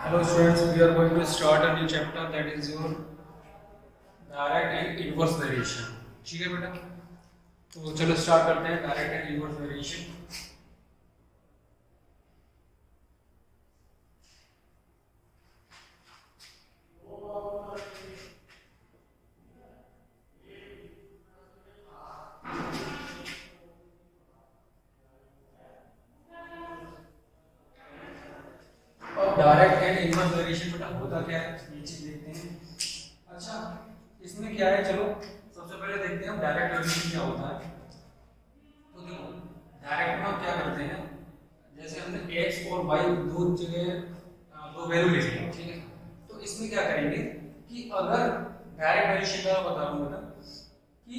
Hello students, we are going to start a new chapter that is your direct and inverse variation. ठीक है बेटा, तो चलो start करते हैं डायरेक्ट एंड इनवर्स वेरिएशन. अब डायरेक्ट एंड इनवर्स वेरिएशन बेटा होता क्या है ये चीज देखते हैं. अच्छा, इसमें क्या है, चलो सबसे पहले देखते हैं हम डायरेक्ट वेरिएशन क्या होता है. तो देखो डायरेक्ट में हम क्या करते हैं, जैसे हमने x और y दो जगह दो वैल्यू ले ली, ठीक है. तो इसमें क्या करेंगे कि अगर डायरेक्ट वेरिएशन का बता रहा हूं बेटा कि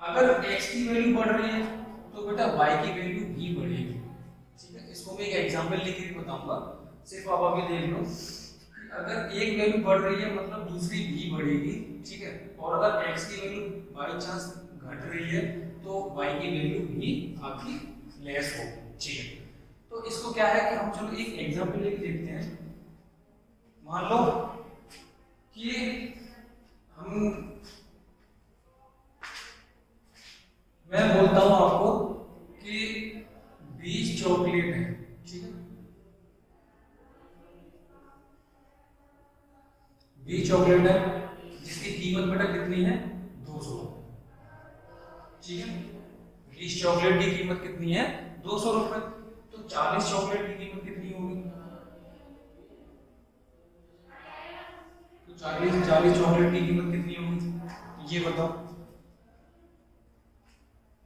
अगर x की वैल्यू बढ़ रही है तो बेटा y की वैल्यू भी बढ़ेगी. ठीक है, इसको मैं एक एग्जांपल लेके बताऊंगा, सिर्फ आप अभी देख लो कि अगर एक वैल्यू बढ़ रही है मतलब दूसरी भी बढ़ेगी. ठीक है, और अगर x की वैल्यू बाई चांस घट रही है तो y की वैल्यू भी आपकी लेस होगी. ठीक है, तो इसको क्या है कि हम चलो एक एग्जांपल लेके देखते हैं. मान लो कि हम मैं बोलता हूं आपको कि 20 चॉकलेट है. ठीक है, 20 चॉकलेट है जिसकी कीमत बेटा कितनी है 200. ठीक है, 20 चॉकलेट की कीमत कितनी है 200 रुपए. तो 40 चॉकलेट की कीमत कितनी होगी, तो 40 चॉकलेट की कीमत कितनी होगी ये बताओ.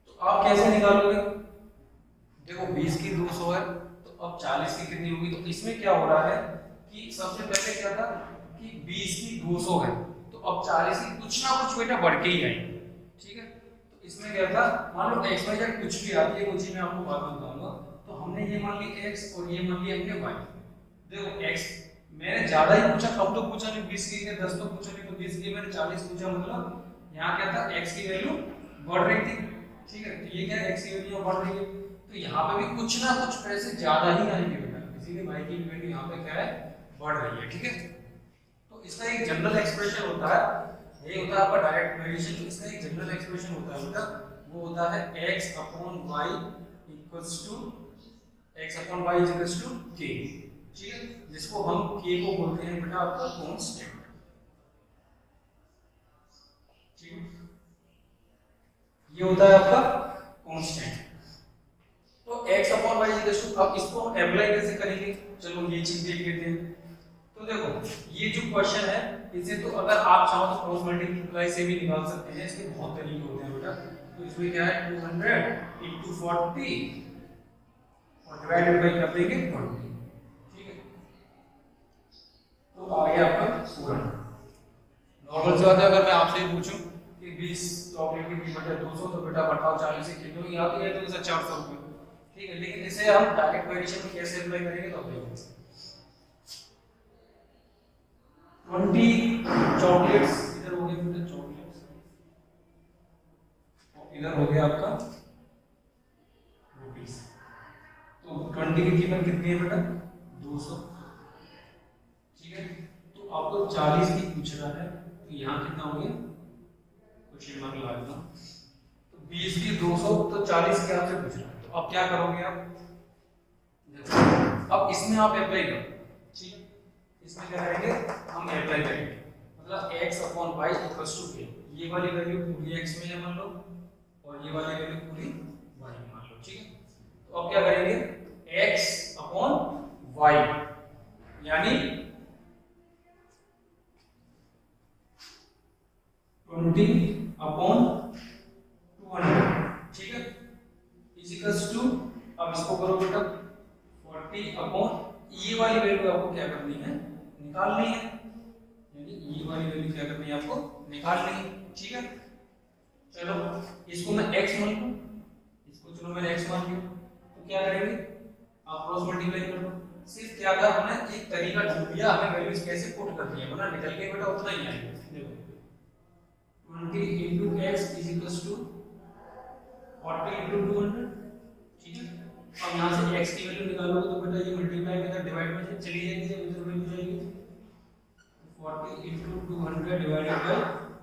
तो आप कैसे निकालोगे, देखो 20 की 200 है तो अब 40 की कितनी होगी. तो इसमें क्या हो रहा है कि सबसे पहले क्या था कि 20 की 200 है तो अब 40 की कुछ ना कुछ बेटा बढ़ के ही आई. ठीक है, तो इसमें क्या था, मान लो x y z कुछ भी आती है वो चीज मैं आपको बाद में बताऊंगा. तो हमने ये मान ली x और ये मान लिया हमने y. देखो x मैंने ज्यादा ही पूछा, कम तो पूछा नहीं, 20 की 10 तो पूछा नहीं, तो 20 की मैंने 40 पूछा, मतलब यहाँ क्या था x की वैल्यू बढ़ रही थी. ठीक है, तो ये क्या x की वैल्यू बढ़ रही है तो यहाँ पे भी कुछ ना कुछ पैसे ज्यादा ही आएंगे बेटा, इसीलिए y की वैल्यू यहाँ पे क्या है बढ़ रही है. ठीक है, तो इसका एक जनरल एक्सप्रेशन होता है, ये होता है आपका डायरेक्ट वेरिएशन. तो इसका एक जनरल एक्सप्रेशन होता है बेटा, वो होता है x upon y equals to x upon y equals to k. ठीक है, जिसको हम k को बोलते हैं बेटा आपका कांस्टेंट. ठीक है, ये होता है आपका कांस्टेंट. तो x upon y equals to, अब इसको हम अप्लाई कैसे करेंगे, चलो ये चीज देख लेते हैं. तो देखो ये जो क्वेश्चन है इसे तो अगर आप चाहो तो क्रॉस मल्टीप्लाई से भी निकाल सकते हैं, इसके बहुत तरीके होते हैं बेटा. तो इसमें क्या है 200 into 40 और डिवाइडेड बाय कर देंगे 20. ठीक है, तो आ गया आपका पूरा. नॉर्मल सी बात है, अगर मैं आपसे पूछूं कि 20 चॉकलेट की कीमत है 200 तो बेटा बताओ 40 से कितने याद है तो इसे 400 रुपए. ठीक है, लेकिन इसे हम डायरेक्ट वेरिएशन में कैसे अप्लाई करेंगे तो देखो 20 चॉकलेट्स इधर हो गए बेटा चॉकलेट्स, और इधर हो गया आपका रुपीस. तो 20 की कीमत कितनी है बेटा 200. ठीक है, तो आपको 40 की पूछ रहा है तो यहाँ कितना हो गया, क्वेश्चन मार्क लगा देना. तो 20 की 200 तो 40 के आपसे पूछ रहा है, तो अब क्या करोगे आप, अब इसमें आप अप्लाई करो. ठीक है, इसमें क्या करेंगे हम अप्लाई करेंगे, मतलब x upon y equals to k. ये वाली वैल्यू पूरी x में है मान लो और ये वाली वैल्यू पूरी y में मान लो. ठीक है, तो अब क्या करेंगे x अपॉन y यानी 20 अपॉन 200. ठीक है, इज इक्वल्स टू, अब इसको करो बेटा 40 अपॉन ये वाली वैल्यू आपको क्या करनी है निकालनी है, यानी ये वाली वैल्यू क्या करनी है आपको निकालनी है. ठीक है, चलो इसको मैं x मान लूं, इसको चलो मैंने x मान लिया, तो क्या करेंगे आप क्रॉस मल्टीप्लाई कर लो. सिर्फ क्या था हमने एक तरीका ढूंढ लिया, हमें वैल्यूज कैसे पुट करनी है, वरना निकल के बेटा उतना ही आएगा. देखो 20 into x is equals to 40 into 200. ठीक है, अब यहाँ से x की वैल्यू निकालोगे तो बेटा ये मल्टीप्लाई के साथ डिवाइड में चली जाएगी, जब इधर वैल्यू जाएगी 40 into 200 divided by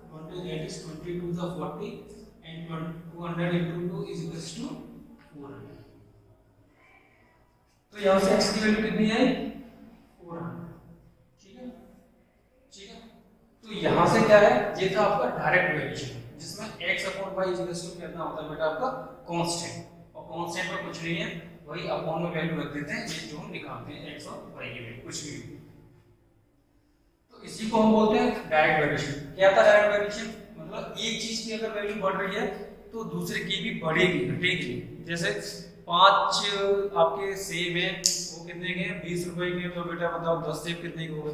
20, that is 20 to the 40 and 200 into 2 is equals to 400। तो यहाँ से x की वैल्यू कितनी है 400। ठीक है, ठीक है। तो यहाँ से क्या है, ये था आपका डायरेक्ट वेरिएशन जिसमें x upon y is equal to कितना होता है बेटा आपका कांस्टेंट, और कांस्टेंट में कुछ नहीं है, वही अपॉन में वैल्यू रख देते हैं, ये जो हम निकालते हैं x और y की वैल्यू कुछ भी। तो इसी को हम बोलते हैं डायरेक्ट वेरिएशन। क्या था डायरेक्ट वेरिएशन, मतलब एक चीज की अगर वैल्यू बढ़ रही है तो दूसरे की भी बढ़ेगी घटेगी। जैसे 5 आपके सेब हैं, वो कितने के हैं 20 रुपए के, तो बेटा बताओ 10 सेब कितने के हो गए।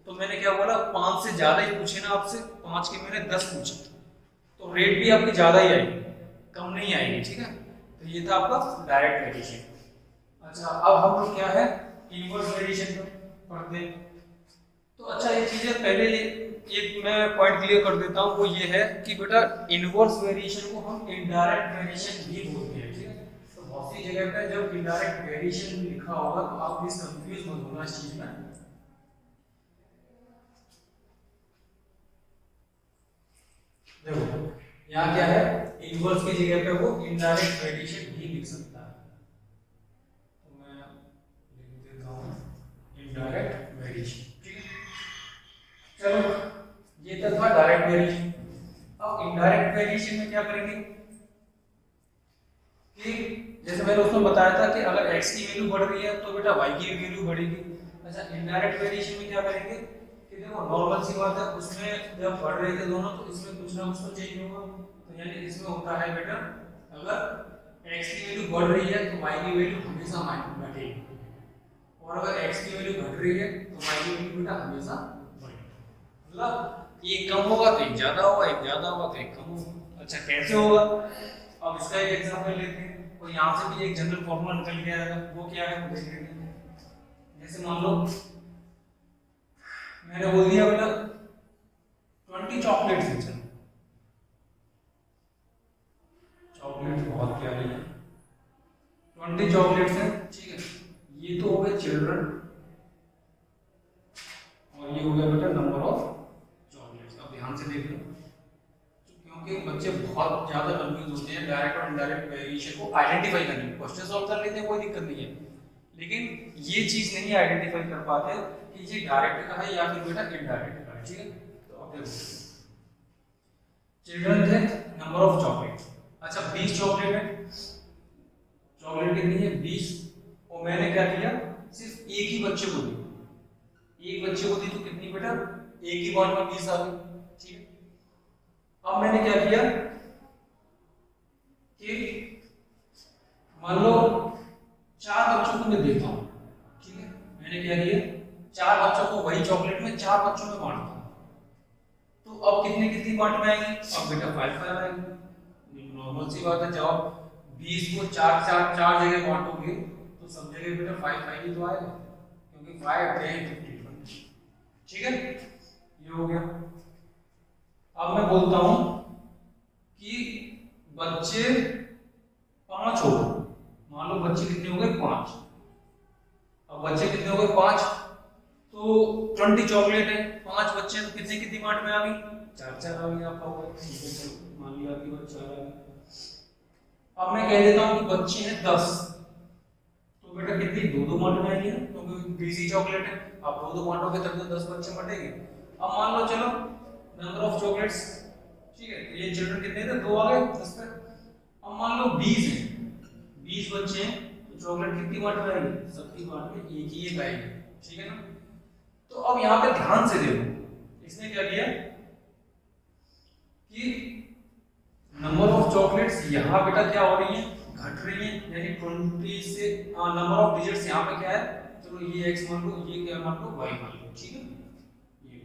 तो मैंने क्या बोला 5 से ज्यादा ही पूछे ना आपसे, 5 के मैंने 10 पूछे, तो रेट भी आपकी ज्यादा ही आएगी, कम नहीं आएगी। ठीक है, तो ये था आपका डायरेक्ट वेरिएशन। अच्छा, अब हम लोग क्या है इनवर्स वेरिएशन पढ़ते हैं। तो अच्छा ये चीजें पहले एक मैं पॉइंट क्लियर कर देता हूँ, वो ये है कि बेटा इनवर्स वेरिएशन को हम इनडायरेक्ट वेरिएशन भी बोलते हैं। ठीक है, तो बहुत सी जगह पे जब इनडायरेक्ट वेरिएशन लिखा होगा तो आप प्लीज कंफ्यूज मत होना इस चीज में। देखो यहाँ क्या है, इनवर्स की जगह पे वो इनडायरेक्ट वेरिएशन भी लिख सकता है, तो मैं लिख देता हूँ इनडायरेक्ट वेरिएशन। चलो ये तो था डायरेक्ट वेरिएशन। अब इनडायरेक्ट वेरिएशन में क्या करेंगे कि जैसे मैंने उसमें बताया था कि अगर x की वैल्यू बढ़ रही है तो बेटा y की वैल्यू बढ़ेगी। अच्छा इनडायरेक्ट वेरिएशन में क्या करेंगे कि देखो नॉर्मल सी बात है, उसमें जब बढ़ रहे थे दोनों तो इसमें कुछ ना कुछ तो चेंज होगा, तो यानी इसमें होता है बेटा अगर x की वैल्यू बढ़ रही है तो y की वैल्यू हमेशा घटेगी, और अगर x की वैल्यू घट रही है तो y की वैल्यू बेटा हमेशा मतलब एक कम होगा तो एक ज्यादा होगा, एक ज्यादा होगा तो एक कम होगा। अच्छा कैसे होगा, अब इसका एक एग्जांपल लेते हैं, और यहाँ से भी एक जनरल फॉर्मूला निकल के आएगा, वो क्या है वो देख लेते हैं। जैसे मान लो मैंने बोल दिया बेटा 20 चॉकलेट्स हैं, चलो चॉकलेट बहुत प्यारी है, 20 चॉकलेट्स हैं। ठीक है, ये तो हो गए चिल्ड्रन और ये हो गया बेटा नंबर ऑफ चॉकलेट्स। अब ध्यान से देख लो, क्योंकि बच्चे बहुत ज्यादा कंफ्यूज होते हैं डायरेक्ट और इनडायरेक्ट वेरिएशन को आइडेंटिफाई करने में। क्वेश्चन सॉल्व कर लेते हैं कोई दिक्कत नहीं है, लेकिन ये चीज नहीं आइडेंटिफाई कर पाते कि ये डायरेक्ट का है या फिर बेटा इनडायरेक्ट का है। ठीक है, तो अब देखो चिल्ड्रन थे, नंबर ऑफ चॉकलेट। अच्छा 20 चॉकलेट है, चॉकलेट कितनी है 20, और मैंने क्या किया सिर्फ एक ही बच्चे को दी, एक बच्चे को दी तो कितनी बेटा एक ही बार में 20 आ गई। ठीक है, अब मैंने क्या किया कि मान लो 4 बच्चों को मैं देता हूं। ठीक है, मैंने क्या किया 4 बच्चों को वही चॉकलेट में 4 बच्चों में बांटता हूं, तो अब कितनी कितनी बांट में आएंगे, अब बेटा 5 आएंगे। नॉर्मल सी बात है, जब आप 20 को 4 जगह बांटोगे तो सब जगह बेटा 5 ही तो आएगा, क्योंकि 5 10 50। ठीक है, ये हो गया। अब मैं बोलता हूं कि बच्चे 5 हो गए, मान लो बच्चे कितने हो गए 5। अब बच्चे कितने हो गए 5, तो 20 चॉकलेट है, 5 बच्चे तो कितनी कितनी बांट में आ गई 4 आ गई आपका होगा। मान लिया कि बच्चा आ गया। अब मैं कह देता हूं कि बच्चे हैं 10, तो बेटा कितनी 2 बांट में आएगी ना, क्योंकि 20 ही चॉकलेट है, आप 2 बांटोगे तब तो 10 बच्चे बटेंगे। अब मान लो चलो नंबर ऑफ चॉकलेट्स, ठीक है, ये चिल्ड्रन कितने थे 2 आ गए 10 पे। अब मान लो 20 है, 20 बच्चे हैं, तो चॉकलेट कितनी बांट में आएगी, सबकी बांट में एक ही आएगी। ठीक है ना, तो अब यहाँ पे ध्यान से देखो, इसने क्या किया कि नंबर ऑफ चॉकलेट्स यहाँ बेटा क्या हो रही है घट रही है, यानी 20 से नंबर ऑफ डिजिट्स यहाँ पे क्या है, चलो ये x मान लो, ये क्या मान लो y मान लो। ठीक है, ये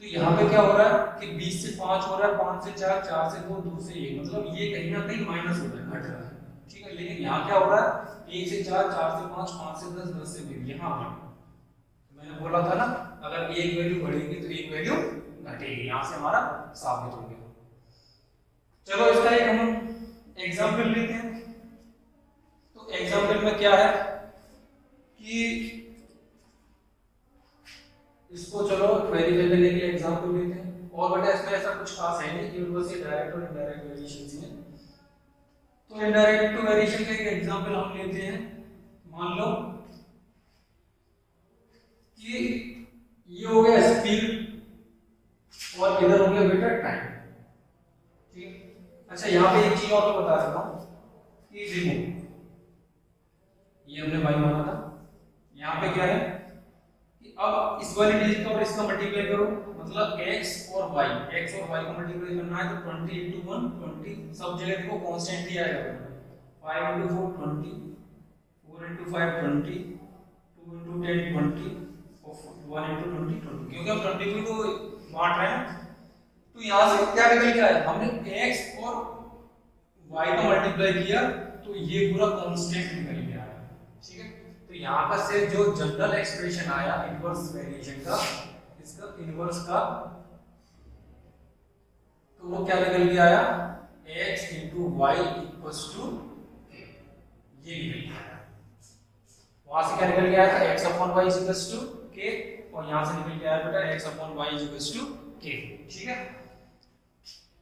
तो यहाँ पे क्या हो रहा है कि 20 से 5 हो रहा है, 5 से 4, 4 से 2, 2 से 1, मतलब ये कहीं ना कहीं माइनस हो रहा है, घट रहा है। ठीक है, लेकिन यहाँ क्या हो रहा है 1 से 4, 4 से 5, 5 से 10, 10 से 20, यहाँ मैंने बोला था ना अगर एक वैल्यू बढ़ेगी तो एक वैल्यू घटेगी, यहाँ से हमारा साबित हो गया। चलो इसका एक हम एग्जांपल लेते हैं। तो एग्जाम्पल में क्या है कि इसको चलो वेरीफाई करने के लिए एग्जाम्पल लेते हैं, और बेटा इसमें ऐसा कुछ खास है नहीं, यूनिवर्सल डायरेक्ट और इनडायरेक्ट वेरिएशन है। तो इनडायरेक्ट वेरिएशन का एक एग्जाम्पल हम लेते हैं। मान लो कि ये हो गया स्पीड और इधर हो गया बेटा टाइम, ठीक है। अच्छा यहाँ पे एक चीज और बता देता हूँ कि देखो ये हमने y माना था, यहाँ पे क्या है कि अब इस वाली डिजिट का और इसका मल्टीप्लाई करो, मतलब x और y को मल्टीप्लाई करना है तो 20 into 1 20, सब जगह देखो कांस्टेंट ही आएगा। 5 into 4 20, 4 into 5 20, 2 into 10 20 और 1 into 20 20, क्योंकि हम 20 को बांट रहे हैं। तो यहाँ से क्या निकल के आया, हमने x और y का मल्टीप्लाई किया तो ये पूरा कांस्टेंट निकल के आया, ठीक है। तो यहाँ पर से जो जनरल एक्सप्रेशन आया इनवर्स वेरिएशन का, इसका इनवर्स का, तो वो क्या निकल के आया, x into y equals to ये निकल के आया। वहां से क्या निकल के आया था, x upon y is equals to k, और यहाँ से निकल के आया बेटा x upon y is equals to k, ठीक है।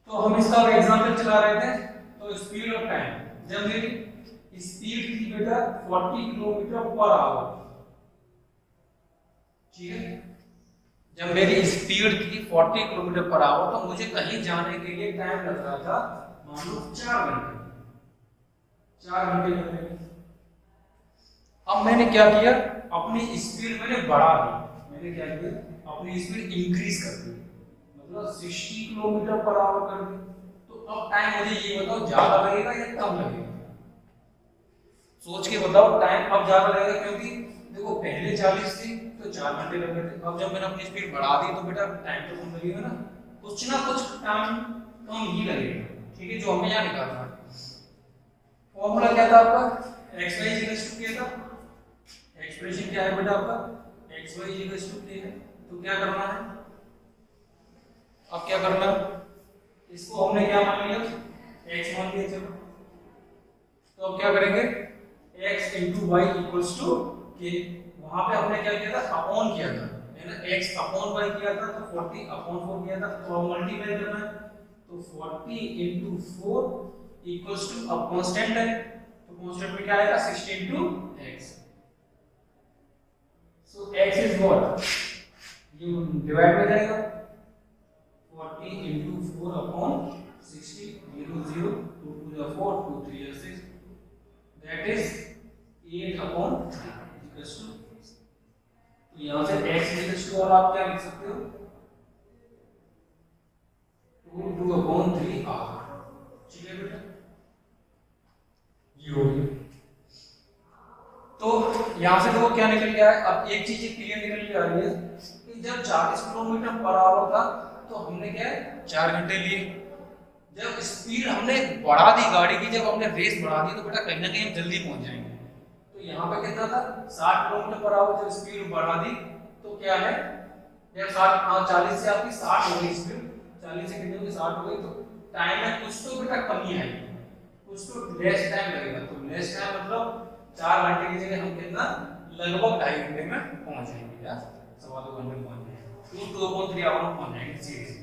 तो हम इसका एग्जांपल चला रहे थे। तो स्पीड ऑफ टाइम, जब मेरी स्पीड थी बेटा 40 किलोमीटर पर आवर, ठीक है, जब मेरी स्पीड थी 40 किलोमीटर पर आवर, तो मुझे कहीं जाने के लिए टाइम लग रहा था मान लो 4 घंटे लग रहे। अब मैंने क्या किया, अपनी स्पीड मैंने बढ़ा दी, मैंने क्या किया, अपनी स्पीड इंक्रीज कर दी, मतलब 60 किलोमीटर पर आवर कर दी। तो अब टाइम मुझे ये बताओ ज्यादा लगेगा या कम लगेगा, सोच के बताओ। टाइम अब ज्यादा लगेगा, क्योंकि देखो पहले 40 थी तो 4 घंटे लग रहे थे, अब जब मैंने अपनी स्पीड बढ़ा दी तो बेटा टाइम तो कम लगेगा ना, कुछ ना कुछ टाइम कम ही लगेगा, ठीक है, जो हमें यहाँ निकालना है। फॉर्मूला क्या था आपका, xy क्या था, एक्सप्रेशन क्या है बेटा आपका, xy k है। तो क्या करना है, अब क्या करना, इसको हमने क्या मान लिया, x मान लिया, चलो। तो अब क्या करेंगे, x into y equals to k, वहां पे हमने क्या किया था, अपॉन किया था, है ना, x अपॉन y किया था, तो 40 अपॉन 4 किया था, तो मल्टीप्लाई करना है, तो 40 into 4 equals to, अब कांस्टेंट है तो कांस्टेंट में क्या आएगा, 60 into x, so x is what, ये डिवाइड हो जाएगा, 40 into 4 upon 60, 0 0, 2 2 is 4, 2 3 is 6, that is 8 upon 3 equals to, तो यहाँ से x equals to, और आप क्या लिख सकते हो, 2 2 upon 3 r, ठीक है बेटा, ये हो गया। तो यहाँ से देखो क्या निकल गया है, अब एक चीज क्लियर निकल के आ रही है कि जब 40 किलोमीटर पर आवर था तो हमने क्या है 4 घंटे लिए, जब स्पीड हमने बढ़ा दी गाड़ी की, जब हमने रेस बढ़ा दी तो बेटा कहीं ना कहीं हम जल्दी पहुंच जाएंगे। तो यहाँ पे कितना था, 60 किलोमीटर पर आवर, जब स्पीड बढ़ा दी तो क्या है, जब 40 से आपकी 60 हो गई स्पीड, 40 से कितनी होगी 60 हो गई, तो टाइम में कुछ तो बेटा कमी आएगी, कुछ तो लेस टाइम लगेगा। तो लेस टाइम मतलब 4 घंटे की जगह हम कितना, लगभग 2.5 घंटे में पहुंच जाएंगे, या 2.25 घंटे में पहुंच जाएंगे, 2.3 आवर में पहुंच जाएंगे सीधे।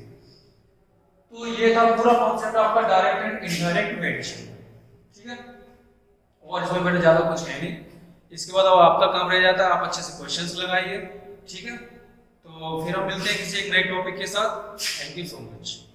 तो ये था पूरा कॉन्सेप्ट आपका डायरेक्ट एंड इनडायरेक्ट वेरिएशन, ठीक है। और इसमें बेटा ज्यादा कुछ है नहीं, इसके बाद अब आपका काम रह जाता है, आप अच्छे से क्वेश्चंस लगाइए, ठीक है। तो फिर हम मिलते हैं किसी एक नए टॉपिक के साथ। Thank you so much.